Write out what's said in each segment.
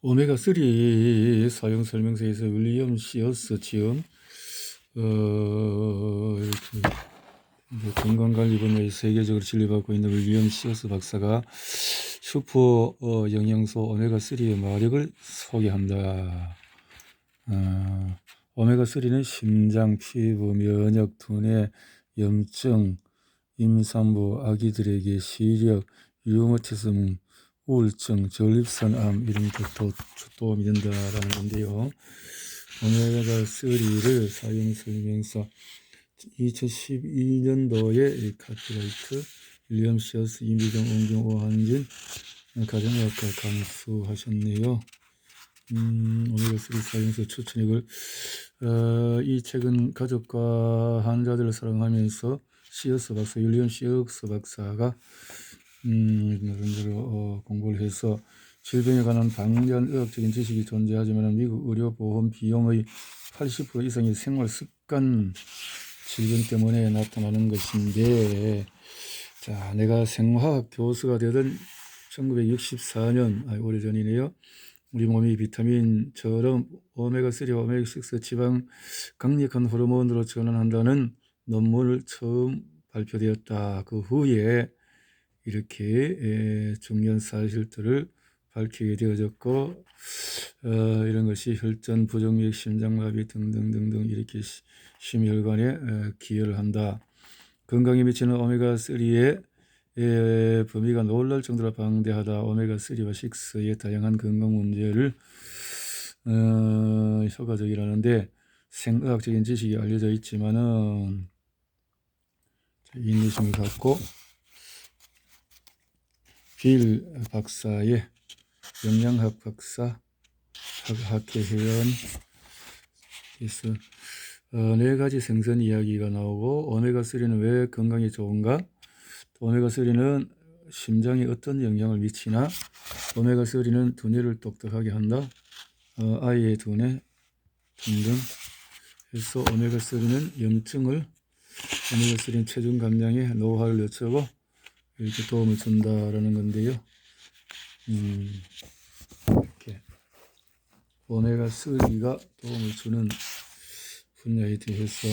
오메가3 사용 설명서에서 윌리엄 시어스 지음 이렇게 이제 건강관리 분야에 세계적으로 진료받고 있는 윌리엄 시어스 박사가 슈퍼 영양소 오메가3의 마력을 소개한다. 오메가3는 심장, 피부, 면역, 두뇌, 염증, 임산부, 아기들에게 시력, 류마티즘, 우울증, 전립선암 이런 데 도움이 된다라는 건데요. 오메가3를 사용 설명서 2012년도에 카피라이트 윌리엄 시어스, 임비정, 옹경, 오한진 가정의학과 감수하셨네요. 오메가3 사용서 추천액을 이 책은 가족과 환자들을 사랑하면서 시어스 박사, 윌리엄 시어스 박사가 나름대로 공부를 해서 질병에 관한 방대한 의학적인 지식이 존재하지만 미국 의료보험 비용의 80% 이상이 생활습관 질병 때문에 나타나는 것인데, 자, 내가 생화학 교수가 되던 1964년, 오래전이네요. 우리 몸이 비타민처럼 오메가3, 오메가6 지방 강력한 호르몬으로 전환한다는 논문을 처음 발표되었다. 그 후에 이렇게 중요한 사실들을 밝히게 되어졌고, 이런 것이 혈전, 부정맥, 심장마비 등등등등 이렇게 심혈관에 기여를 한다. 건강에 미치는 오메가3의 범위가 놀랄 정도로 방대하다. 오메가3와 6의 다양한 건강 문제를 효과적이라는데 생의학적인 지식이 알려져 있지만은 인내심을 갖고 빌 박사의 영양학 박사 학회회원에서 4가지 생선 이야기가 나오고, 오메가3는 왜 건강에 좋은가? 오메가3는 심장에 어떤 영향을 미치나? 오메가3는 두뇌를 똑똑하게 한다. 아이의 두뇌 등등 해서 오메가3는 염증을, 오메가3는 체중 감량에 노화를 늦추고 이렇게 도움을 준다라는 건데요. 이렇게 오메가3가 도움을 주는 분야에 대해서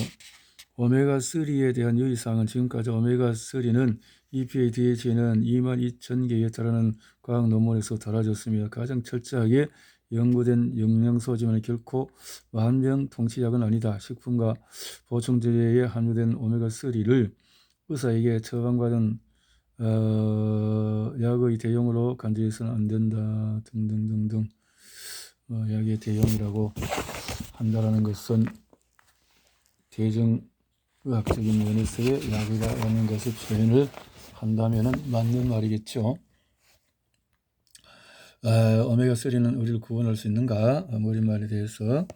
오메가3에 대한 유의사항은 지금까지 오메가3는 EPA, DHA는 22,000개에 달하는 과학 논문에서 달아졌으며 가장 철저하게 연구된 영양소지만 결코 만병통치약은 아니다. 식품과 보충제에 함유된 오메가3를 의사에게 처방받은 약의 대용으로 간주해서는 안 된다. 등등등등. 약의 대용이라고 한다라는 것은 대중의학적인 면에서의 약이라는 것을 표현을 한다면 맞는 말이겠죠. 오메가3는 우리를 구원할 수 있는가? 머릿말에 대해서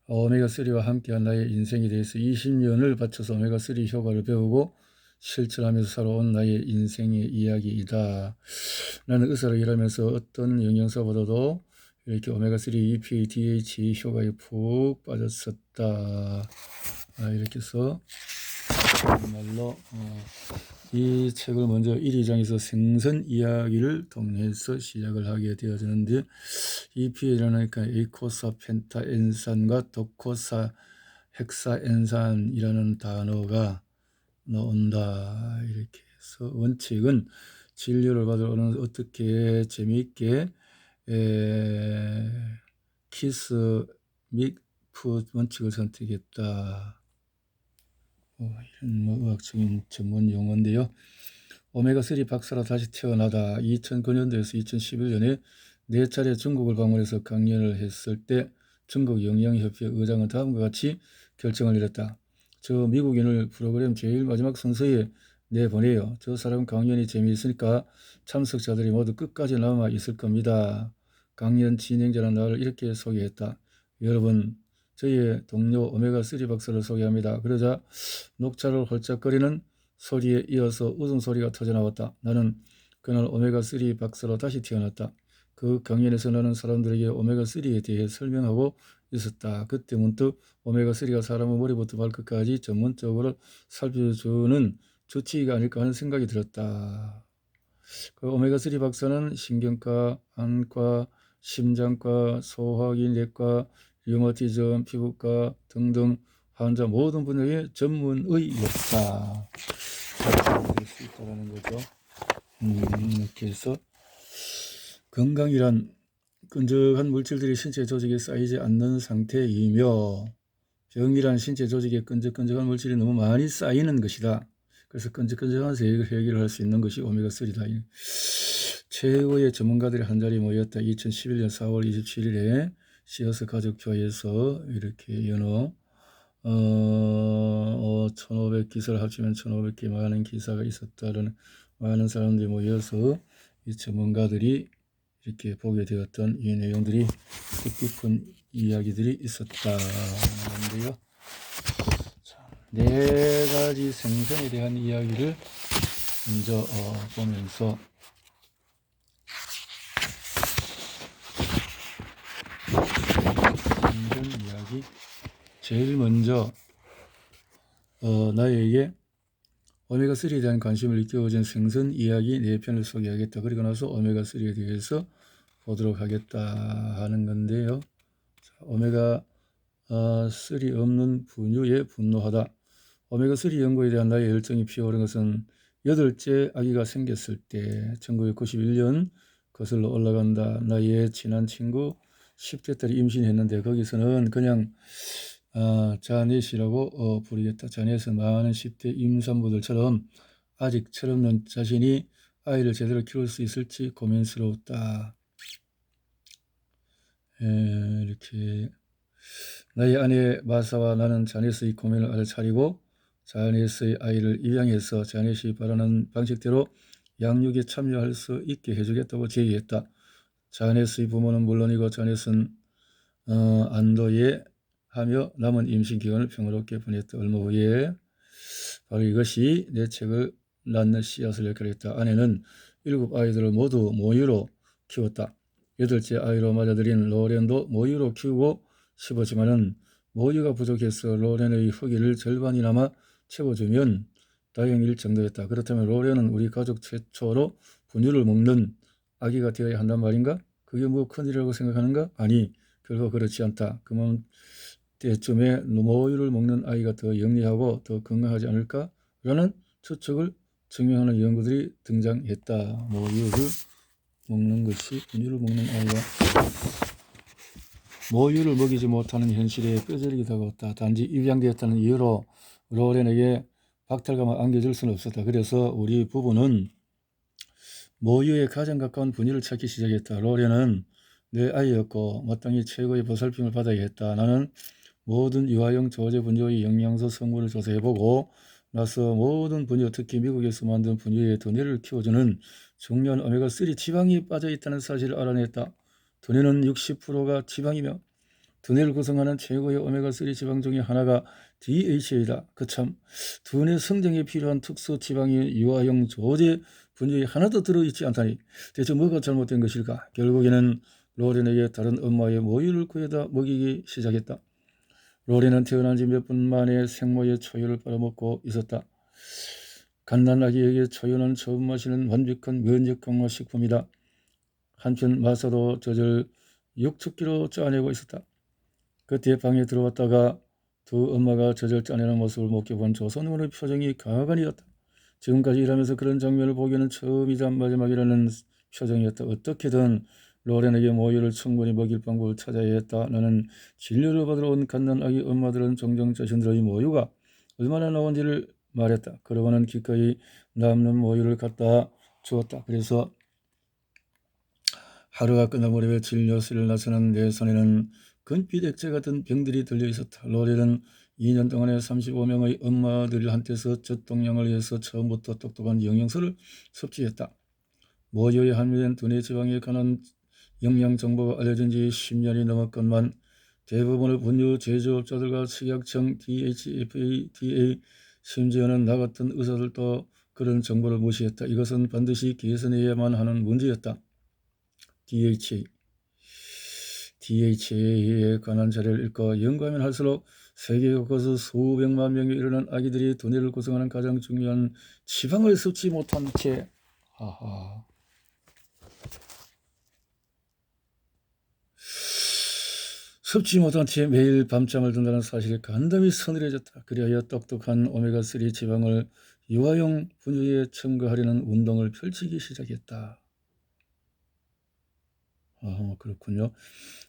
오메가3와 함께한 나의 인생에 대해서 20년을 바쳐서 오메가3 효과를 배우고 실천하면서 살아온 나의 인생의 이야기이다. 나는 의사로 일하면서 어떤 영양소보다도 이렇게 오메가3, EPA, DHA 효과에 푹 빠졌었다. 이렇게 해서 정말로 이 책을 먼저 1위장에서 생선 이야기를 통해서 시작을 하게 되어지는데, EPA라니까 에이코사 펜타엔산과 도코사 헥사엔산이라는 단어가 나온다. 이렇게 해서 원칙은 진료를 받을 오는 어떻게 재미있게 키스 믹 푸드 원칙을 선택했다. 이런 의학적인 전문 용어인데요. 오메가3 박사로 다시 태어나다. 2009년도에서 2011년에 4차례 중국을 방문해서 강연을 했을 때 중국 영양협회 의장은 다음과 같이 결정을 내렸다. 저 미국인을 프로그램 제일 마지막 순서에 내보내요. 저 사람 강연이 재미있으니까 참석자들이 모두 끝까지 남아 있을 겁니다. 강연 진행자는 나를 이렇게 소개했다. 여러분, 저희의 동료 오메가3 박사를 소개합니다. 그러자 녹차를 홀짝거리는 소리에 이어서 웃음소리가 터져나왔다. 나는 그날 오메가3 박사로 다시 태어났다. 그 강연에서 나는 사람들에게 오메가3에 대해 설명하고 있었다. 그때 문득 오메가3가 사람의 머리부터 발끝까지 전문적으로 살펴주는 주치의가 아닐까 하는 생각이 들었다. 그 오메가3 박사는 신경과, 안과, 심장과, 소화기, 내과, 류마티즘, 피부과 등등 환자 모든 분야의 전문의였다. 될 수 있다는 거죠. 이렇게 해서 건강이란 끈적한 물질들이 신체 조직에 쌓이지 않는 상태이며 병이란 신체 조직에 끈적끈적한 물질이 너무 많이 쌓이는 것이다. 그래서 끈적끈적하면서 해결을 할 수 있는 것이 오메가3다. 최고의 전문가들이 한자리에 모였다. 2011년 4월 27일에 시어스 가족교회에서 이렇게 연어 1500 기사를 합치면 1500개 많은 기사가 있었다는 많은 사람들이 모여서 이 전문가들이 이렇게 보게 되었던 이 내용들이 뜻깊은 이야기들이 있었다는데요. 네 가지 생선에 대한 이야기를 먼저 보면서 생선 이야기 제일 먼저 나에게 오메가3에 대한 관심을 일깨워준 생선 이야기 4편을 소개하겠다. 그리고 나서 오메가3에 대해서 보도록 하겠다 하는 건데요. 오메가3 없는 분유에 분노하다. 오메가3 연구에 대한 나의 열정이 피어오른 것은 8째 아기가 생겼을 때 1991년 거슬러 올라간다. 나의 친한 친구 10대 딸이 임신했는데 거기서는 그냥 자넷이라고 부르겠다. 자넷은 많은 10대 임산부들처럼 아직 철없는 자신이 아이를 제대로 키울 수 있을지 고민스러웠다. 이렇게 나의 아내 마사와 나는 자넷의 고민을 알아차리고 자넷의 아이를 입양해서 자넷이 바라는 방식대로 양육에 참여할 수 있게 해주겠다고 제의했다. 자넷의 부모는 물론이고 자넷은 안도에 하며 남은 임신 기간을 평화롭게 보냈다. 얼마 후에 바로 이것이 내 책을 낳는 씨앗을 역할했다. 아내는 7아이들을 모두 모유로 키웠다. 8째 아이로 맞아들인 로렌도 모유로 키우고 싶었지만은 모유가 부족해서 로렌의 후기를 절반이나마 채워주면 다행일 정도였다. 그렇다면 로렌은 우리 가족 최초로 분유를 먹는 아기가 되어야 한단 말인가? 그게 뭐 큰일이라고 생각하는가? 아니, 결코 그렇지 않다. 그만 때쯤에 모유를 먹는 아이가 더 영리하고 더 건강하지 않을까? 라는 추측을 증명하는 연구들이 등장했다. 모유를 먹는 것이 분유를 먹는 아이가 모유를 먹이지 못하는 현실에 뼈저리게 다가왔다. 단지 입양되었다는 이유로 로렌에게 박탈감을 안겨줄 수는 없었다. 그래서 우리 부부는 모유에 가장 가까운 분유를 찾기 시작했다. 로렌은 내 아이였고 마땅히 최고의 보살핌을 받아야 했다. 나는 모든 유아용 조제 분유의 영양소 성분을 조사해보고 나서 모든 분유, 특히 미국에서 만든 분유의 두뇌를 키워주는 중요한 오메가3 지방이 빠져있다는 사실을 알아냈다. 두뇌는 60%가 지방이며 두뇌를 구성하는 최고의 오메가3 지방 중에 하나가 DHA다. 그참 두뇌 성장에 필요한 특수 지방이 유아용 조제 분유에 하나도 들어있지 않다니 대체 뭐가 잘못된 것일까? 결국에는 로렌에게 다른 엄마의 모유를 구해다 먹이기 시작했다. 로렌은 태어난 지 몇 분 만에 생모의 초유를 빨아먹고 있었다. 갓난아기에게 초유는 처음 마시는 완벽한 면역 강화 식품이다. 한편 마사도 젖을 6척기로 짜내고 있었다. 그때 방에 들어왔다가 두 엄마가 젖을 짜내는 모습을 목격한 조선어머니의 표정이 가관이었다. 지금까지 일하면서 그런 장면을 보기에는 처음이자 마지막이라는 표정이었다. 어떻게든 로렌에게 모유를 충분히 먹일 방법을 찾아야 했다. 나는 진료를 받으러 온 갓난아기 엄마들은 종종 자신들의 모유가 얼마나 나온지를 말했다. 그러고는 기꺼이 남는 모유를 갖다 주었다. 그래서 하루가 끝나버리며 진료실을 나서는 내 손에는 금빛 액체 같은 병들이 들려 있었다. 로렌은 2년 동안에 35명의 엄마들한테서 젖동량을 위해서 처음부터 똑똑한 영양소를 섭취했다. 모유에 함유된 두뇌 지방에 관한 영양 정보가 알려진 지 10년이 넘었건만 대부분의 분유 제조업자들과 식약청, DHFA, 심지어는 나 같은 의사들도 그런 정보를 무시했다. 이것은 반드시 개선해야만 하는 문제였다. DHA에 관한 자료를 읽고 연구하면 할수록 세계 곳곳에서 수백만 명에 이르는 아기들이 두뇌를 구성하는 가장 중요한 지방을 섭취 못한 채 섭지 못한 채 매일 밤잠을 든다는 사실에 간담이 서늘해졌다. 그리하여 똑똑한 오메가3 지방을 유아용 분유에 첨가하려는 운동을 펼치기 시작했다. 그렇군요.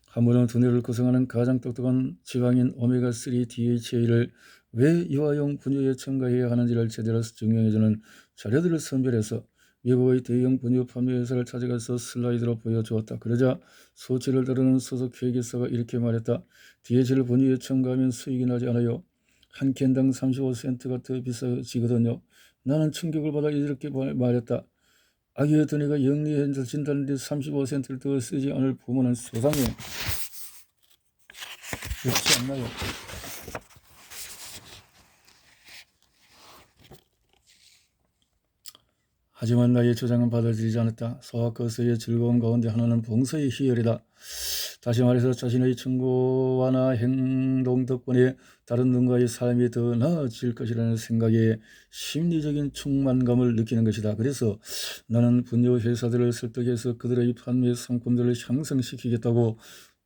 한 번은 두뇌를 구성하는 가장 똑똑한 지방인 오메가3 DHA를 왜 유아용 분유에 첨가해야 하는지를 제대로 증명해주는 자료들을 선별해서 미국의 대형 분유 판매 회사를 찾아가서 슬라이드로 보여주었다. 그러자 소치를 다루는 소속 회계사가 이렇게 말했다. DHA를 분유에 첨가하면 수익이 나지 않아요. 한 캔당 35센트가 더 비싸지거든요. 나는 충격을 받아 이렇게 말했다. 아기의 두뇌가 영리해진다는데 35센트를 더 쓰지 않을 부모는 세상에 없지 않나요? 하지만 나의 주장은 받아들이지 않았다. 소아커스의 즐거운 가운데 하나는 봉사의 희열이다. 다시 말해서 자신의 충고와나 행동 덕분에 다른 누군가의 삶이 더 나아질 것이라는 생각에 심리적인 충만감을 느끼는 것이다. 그래서 나는 분유 회사들을 설득해서 그들의 판매 상품들을 향상시키겠다고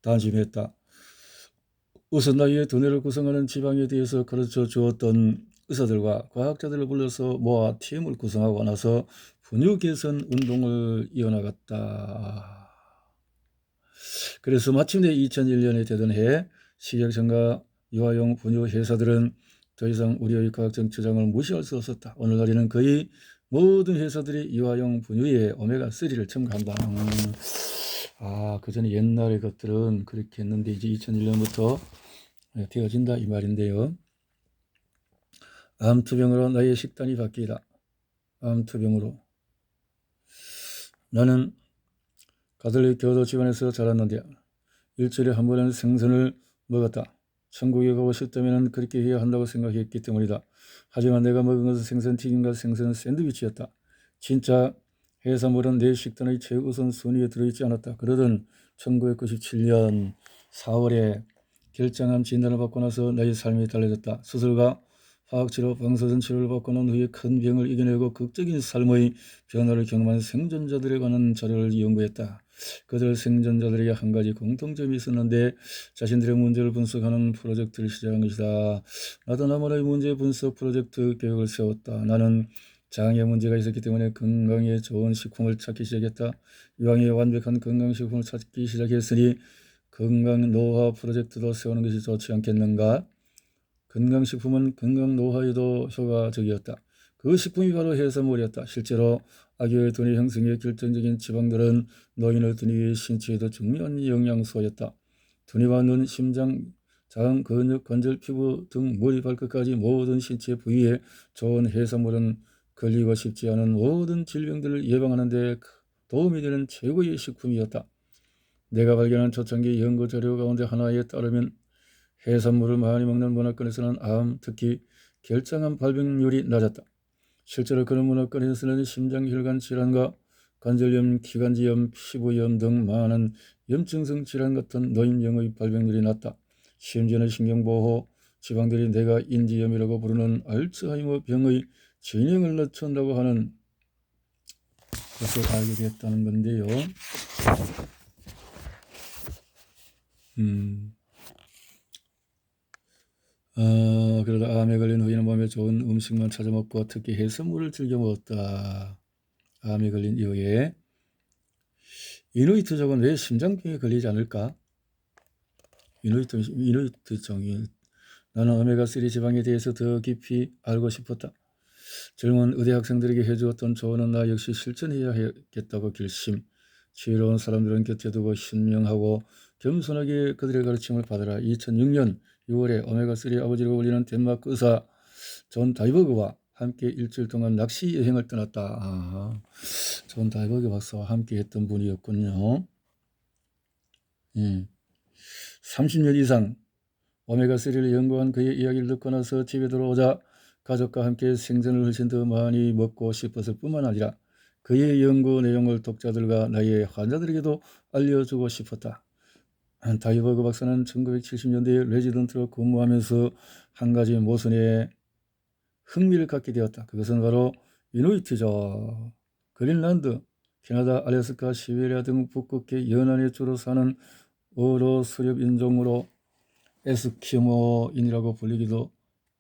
다짐했다. 우선 나의 두뇌를 구성하는 지방에 대해서 가르쳐 주었던 의사들과 과학자들을 불러서 모아 팀을 구성하고 나서 분유 개선 운동을 이어나갔다. 그래서 마침내 2001년에 되던 해 식약청과 유아용 분유 회사들은 더 이상 우리의 과학적 주장을 무시할 수 없었다. 오늘날에는 거의 모든 회사들이 유아용 분유에 오메가3를 첨가한다. 그 전에 옛날의 것들은 그렇게 했는데 이제 2001년부터 되어진다 이 말인데요. 암투병으로 나의 식단이 바뀌다. 암투병으로. 나는 가톨릭 교도 집안에서 자랐는데 일주일에 한 번은 생선을 먹었다. 천국에 가고 싶다면 그렇게 해야 한다고 생각했기 때문이다. 하지만 내가 먹은 것은 생선튀김과 생선 샌드위치였다. 진짜 해산물은 내 식단의 최우선 순위에 들어있지 않았다. 그러던 1997년 4월에 결장암 진단을 받고 나서 나의 삶이 달라졌다. 수술과 화학치료, 방사선 치료를 받고 난 후에 큰 병을 이겨내고 극적인 삶의 변화를 경험한 생존자들에 관한 자료를 연구했다. 그들 생존자들에게 한 가지 공통점이 있었는데 자신들의 문제를 분석하는 프로젝트를 시작한 것이다. 나도 나만의 문제 분석 프로젝트 계획을 세웠다. 나는 장에 문제가 있었기 때문에 건강에 좋은 식품을 찾기 시작했다. 이왕에 완벽한 건강식품을 찾기 시작했으니 건강 노화 프로젝트도 세우는 것이 좋지 않겠는가? 건강식품은 건강 노화에도 효과적이었다. 그 식품이 바로 해산물이었다. 실제로 아기의 두뇌 형성에 결정적인 지방들은 노인의 두뇌의 신체에도 중요한 영양소였다. 두뇌와 눈, 심장, 장, 근육, 관절, 피부 등 머리, 발끝까지 모든 신체 부위에 좋은 해산물은 걸리고 싶지 않은 모든 질병들을 예방하는 데 도움이 되는 최고의 식품이었다. 내가 발견한 초창기 연구 자료 가운데 하나에 따르면 해산물을 많이 먹는 문화권에서는 암, 특히 결장암 발병률이 낮았다. 실제로 그런 문화권에서는 심장혈관 질환과 관절염, 기관지염, 피부염 등 많은 염증성 질환 같은 노인병의 발병률이 낮다. 심지어는 신경보호 지방들이 내가 인지염이라고 부르는 알츠하이머 병의 진행을 늦춘다고 하는 것을 알게 됐다는 건데요. 그러다 암에 걸린 후에는 몸에 좋은 음식만 찾아 먹고 특히 해산물을 즐겨 먹었다. 암에 걸린 이후에 이누이트족은 왜 심장병에 걸리지 않을까? 이누이트족이 나는 오메가3 지방에 대해서 더 깊이 알고 싶었다. 젊은 의대 학생들에게 해주었던 조언은 나 역시 실천해야겠다고 결심. 지혜로운 사람들은 곁에 두고 현명하고 겸손하게 그들의 가르침을 받아라. 2006년 6월에 오메가3 아버지로 불리는 덴마크 의사 존 다이버그와 함께 일주일 동안 낚시 여행을 떠났다. 존 다이버그 박사와 함께 했던 분이었군요. 30년 이상 오메가3를 연구한 그의 이야기를 듣고 나서 집에 들어오자 가족과 함께 생선을 훨씬 더 많이 먹고 싶었을 뿐만 아니라 그의 연구 내용을 독자들과 나의 환자들에게도 알려주고 싶었다. 다이버그 박사는 1970년대에 레지던트로 근무하면서 한 가지 모순에 흥미를 갖게 되었다. 그것은 바로 이누이트족, 그린란드, 캐나다, 알래스카, 시베리아 등 북극해 연안에 주로 사는 어로 수렵 인종으로 에스키모인이라고 불리기도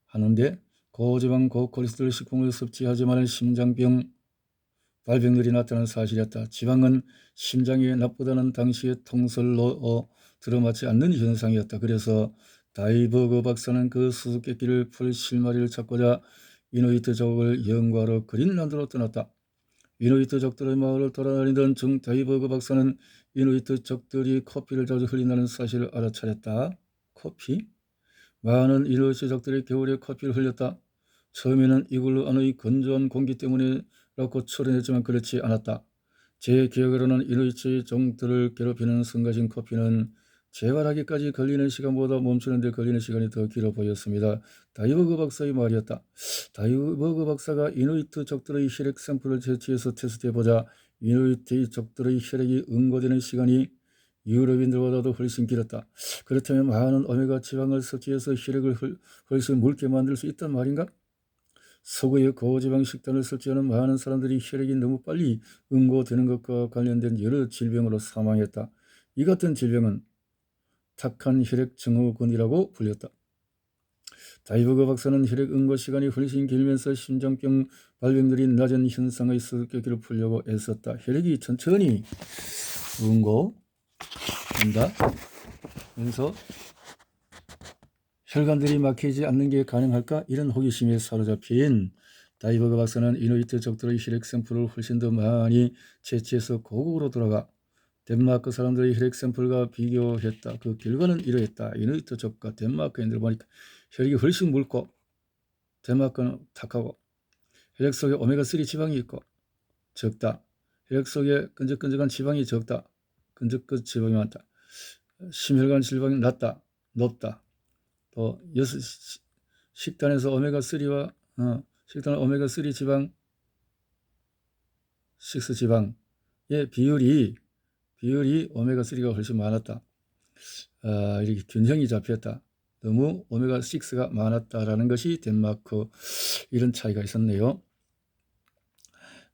하는데 고지방 고콜레스테롤 식품을 섭취하지만 심장병 발병률이 낮다는 사실이었다. 지방은 심장에 나쁘다는 당시의 통설로 들어맞지 않는 현상이었다. 그래서 다이버그 박사는 그 수수께끼를 풀 실마리를 찾고자 이누이트족을 연구하러 그린란드로 떠났다. 이누이트족들의 마을을 돌아다니던 중 다이버그 박사는 이누이트족들이 커피를 자주 흘린다는 사실을 알아차렸다. 커피? 많은 이누이트족들이 겨울에 커피를 흘렸다. 처음에는 이글루 안의 건조한 공기 때문이라고 추론했지만 그렇지 않았다. 제 기억으로는 이누이트 종들을 괴롭히는 성가신 커피는 재활하기까지 걸리는 시간보다 멈추는 데 걸리는 시간이 더 길어 보였습니다. 다이버그 박사의 말이었다. 다이버그 박사가 이누이트 족들의 혈액 샘플을 채취해서 테스트해보자 이누이트 족들의 혈액이 응고되는 시간이 유럽인들보다도 훨씬 길었다. 그렇다면 많은 오메가 지방을 섭취해서 혈액을 훨씬 묽게 만들 수 있단 말인가? 서구의 고지방 식단을 섭취하는 많은 사람들이 혈액이 너무 빨리 응고되는 것과 관련된 여러 질병으로 사망했다. 이 같은 질병은 탁한 혈액 증후군이라고 불렸다. 다이버그 박사는 혈액 응고 시간이 훨씬 길면서 심장병 발병률이 낮은 현상의 수수께끼를 풀려고 애썼다. 혈액이 천천히 응고된다. 그래서 혈관들이 막히지 않는 게 가능할까? 이런 호기심에 사로잡힌 다이버그 박사는 이누이트 족들의 혈액 샘플을 훨씬 더 많이 채취해서 고국으로 돌아가 덴마크 사람들의 혈액 샘플과 비교했다. 그 결과는 이러했다. 이누이트 족과 덴마크인들 보니까 혈액이 훨씬 묽고 덴마크는 탁하고 혈액 속에 오메가3 지방이 있고 적다. 혈액 속에 끈적끈적한 지방이 적다. 끈적끈적 지방이 많다. 심혈관 질병이 낮다. 높다. 또 식단에서 오메가3와 식단 오메가3 지방, 6 지방의 비율이 오메가3가 훨씬 많았다. 이렇게 균형이 잡혔다. 너무 오메가6가 많았다라는 것이 덴마크 이런 차이가 있었네요.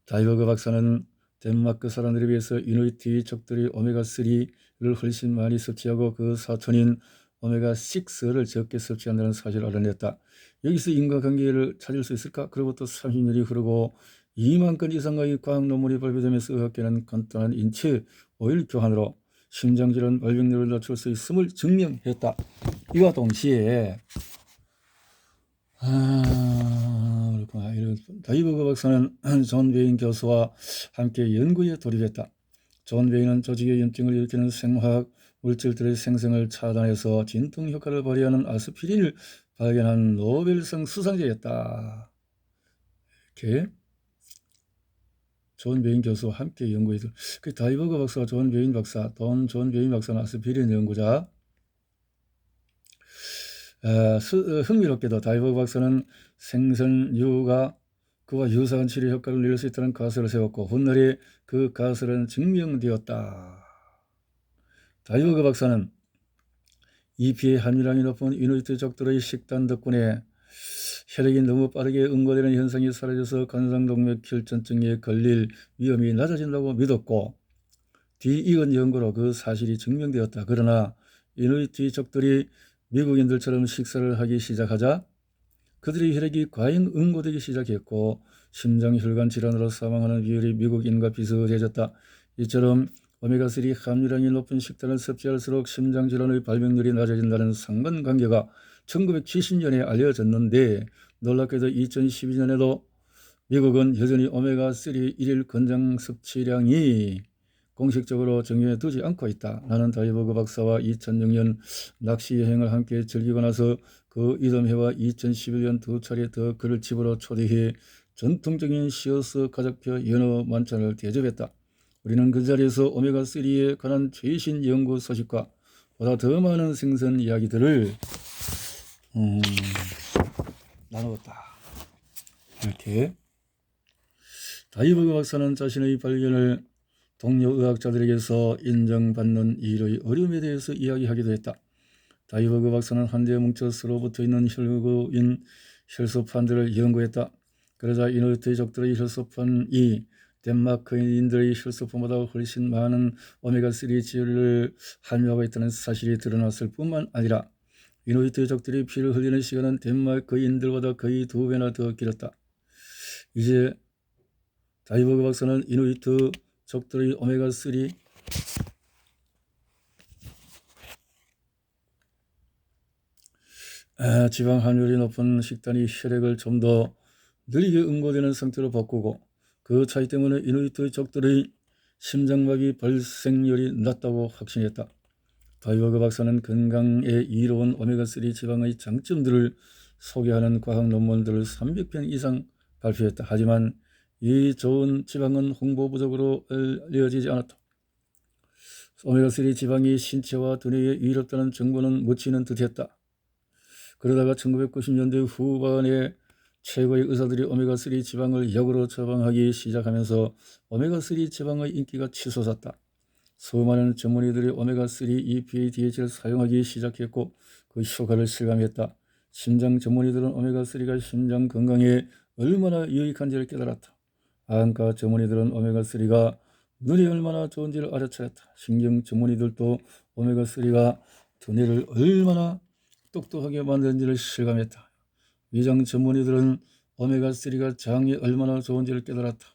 다이버그 박사는 덴마크 사람들에 비해서 이누이트 족들이 오메가3를 훨씬 많이 섭취하고 그 사촌인 오메가6를 적게 섭취한다는 사실을 알아냈다. 여기서 인과관계를 찾을 수 있을까? 그로부터 30년이 흐르고 2만 건 이상의 과학 논문이 발표되면서 의학계는 간단한 인체 오일 교환으로 심장질환 발병률을 낮출 수 있음을 증명했다. 이와 동시에 그렇구나. 다이버그 박사는 존 베인 교수와 함께 연구에 돌입했다. 존 베인은 조직의 염증을 일으키는 생화학 물질들의 생성을 차단해서 진통 효과를 발휘하는 아스피린을 발견한 노벨상 수상자였다. 이렇게 존 베인 교수와 함께 연구해서 그 다이버그 박사와 존 베인 박사는 아스피린 연구자. 흥미롭게도 다이버그 박사는 생선류가 그와 유사한 치료 효과를 낼 수 있다는 가설을 세웠고 훗날에 그 가설은 증명되었다. 다이버그 박사는 EPA 함유량이 높은 이누이트 족들의 식단 덕분에 혈액이 너무 빠르게 응고되는 현상이 사라져서 관상동맥혈전증에 걸릴 위험이 낮아진다고 믿었고 뒤이은 연구로 그 사실이 증명되었다. 그러나 이누이트 족들이 미국인들처럼 식사를 하기 시작하자 그들의 혈액이 과잉 응고되기 시작했고 심장혈관 질환으로 사망하는 비율이 미국인과 비슷해졌다. 이처럼 오메가3 함유량이 높은 식단을 섭취할수록 심장질환의 발병률이 낮아진다는 상관관계가 1970년에 알려졌는데 놀랍게도 2012년에도 미국은 여전히 오메가3 일일 권장 섭취량이 공식적으로 정해 두지 않고 있다. 나는 다이버그 박사와 2006년 낚시 여행을 함께 즐기고 나서 그 이듬해와 2011년 두 차례 더 그를 집으로 초대해 전통적인 시어스 가족표 연어 만찬을 대접했다. 우리는 그 자리에서 오메가3에 관한 최신 연구 소식과 보다 더 많은 생선 이야기들을 나누었다. 이렇게 다이버그 박사는 자신의 발견을 동료 의학자들에게서 인정받는 일의 어려움에 대해서 이야기하기도 했다. 다이버그 박사는 한데 뭉쳐 서로 붙어있는 혈구인 혈소판들을 연구했다. 그러자 이누이트 족들의 혈소판이 덴마크인들의 혈소품보다 훨씬 많은 오메가3 지혈을 함유하고 있다는 사실이 드러났을 뿐만 아니라 이누이트족들이 피를 흘리는 시간은 덴마크인들보다 거의 2배나 더 길었다. 이제 다이버그 박사는 이누이트족들의 오메가3 지방 함유율이 높은 식단이 혈액을 좀 더 느리게 응고되는 상태로 바꾸고 그 차이 때문에 이누이트족들의 심장마비 발생률이 낮다고 확신했다. 다이버그 박사는 건강에 이로운 오메가3 지방의 장점들을 소개하는 과학 논문들을 300편 이상 발표했다. 하지만 이 좋은 지방은 홍보 부족으로 알려지지 않았다. 오메가3 지방이 신체와 두뇌에 이롭다는 정보는 묻히는 듯했다. 그러다가 1990년대 후반에 최고의 의사들이 오메가3 지방을 약으로 처방하기 시작하면서 오메가3 지방의 인기가 치솟았다. 수많은 전문의들이 오메가3 EPA DH를 사용하기 시작했고 그 효과를 실감했다. 심장 전문의들은 오메가3가 심장 건강에 얼마나 유익한지를 깨달았다. 안과 전문의들은 오메가3가 눈이 얼마나 좋은지를 알아차렸다. 신경 전문의들도 오메가3가 두뇌를 얼마나 똑똑하게 만드는지를 실감했다. 위장 전문의들은 오메가3가 장에 얼마나 좋은지를 깨달았다.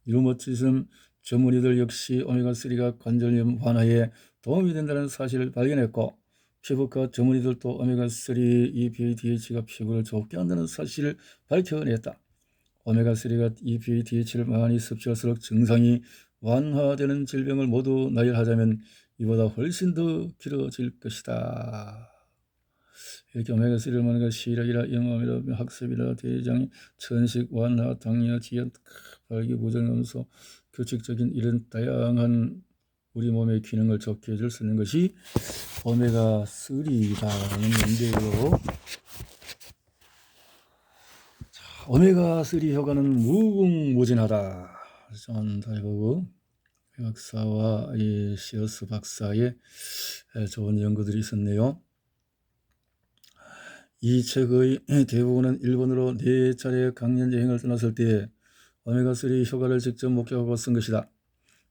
류머티즘 전문의들 역시 오메가3가 관절염 완화에 도움이 된다는 사실을 발견했고 피부과 전문의들도 오메가3 EPA DH가 피부를 좋게 한다는 사실을 밝혀냈다. 오메가3가 EPA DH를 많이 섭취할수록 증상이 완화되는 질병을 모두 나열하자면 이보다 훨씬 더 길어질 것이다. 이렇게 오메가3를 먹는 것 시력이라 영암이라 학습이라 대장, 천식, 완화, 당뇨, 지연, 발기부전염소, 규칙적인 이런 다양한 우리 몸의 기능을 좋게 해줄 수 있는 것이 오메가3라는 건데요. 자, 오메가3 효과는 무궁무진하다. 존 다이버그 박사와 이 시어스 박사의 좋은 연구들이 있었네요. 이 책의 대부분은 일본으로 4차례 강연 여행을 떠났을 때 오메가3 효과를 직접 목격하고 쓴 것이다.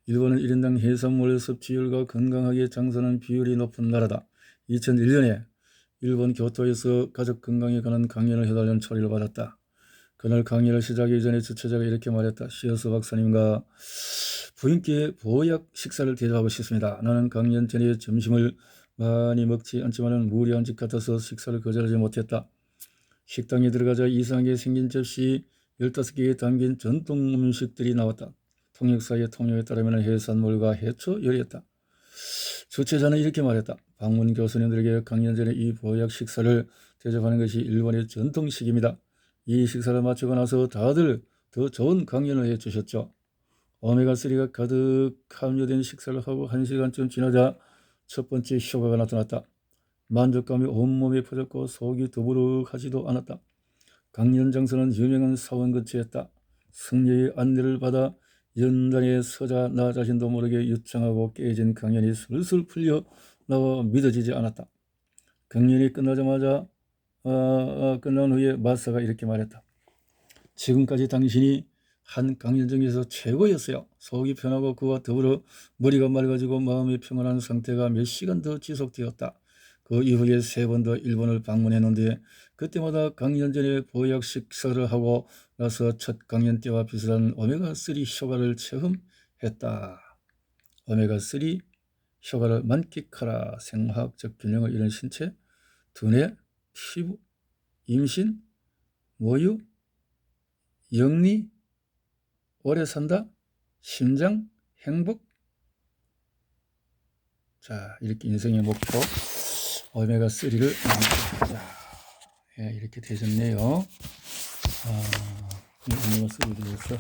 일본은 1인당 해산물 섭취율과 건강하게 장사하는 비율이 높은 나라다. 2001년에 일본 교토에서 가족 건강에 관한 강연을 해달라는 초대를 받았다. 그날 강연을 시작하기 전에 주최자가 이렇게 말했다. 시어스 박사님과 부인께 보약 식사를 대접하고 싶습니다. 나는 강연 전에 점심을 많이 먹지 않지만 무리한 짓 같아서 식사를 거절하지 못했다. 식당에 들어가자 이상하게 생긴 접시 15개에 담긴 전통 음식들이 나왔다. 통역사의 통역에 따르면 해산물과 해초 요리였다. 주최자는 이렇게 말했다. 방문 교수님들에게 강연 전에 이 보약 식사를 대접하는 것이 일본의 전통식입니다. 이 식사를 마치고 나서 다들 더 좋은 강연을 해주셨죠. 오메가3가 가득 함유된 식사를 하고 1시간쯤 지나자 첫 번째 효과가 나타났다. 만족감이 온몸에 퍼졌고 속이 더부룩하지도 않았다. 강연 장소는 유명한 사원 근처였다. 승려의 안내를 받아 연단에 서자 나 자신도 모르게 유창하고 깨진 강연이 술술 풀려 나와 믿어지지 않았다. 강연이 끝나자마자 끝난 후에 마사가 이렇게 말했다. 지금까지 당신이 한 강연 중에서 최고였어요. 속이 편하고 그와 더불어 머리가 맑아지고 마음이 평온한 상태가 몇 시간 더 지속되었다. 그 이후에 3번 더 일본을 방문했는데 그때마다 강연 전에 보약 식사를 하고 나서 첫 강연 때와 비슷한 오메가3 효과를 체험했다. 오메가3 효과를 만끽하라. 생화학적 균형을 이룬 신체, 두뇌, 피부, 임신, 모유, 영리, 오래 산다, 심장, 행복. 자, 이렇게 인생의 목표 오메가3를 만끽하자. 예, 이렇게 되셨네요. 오메가3에 대해서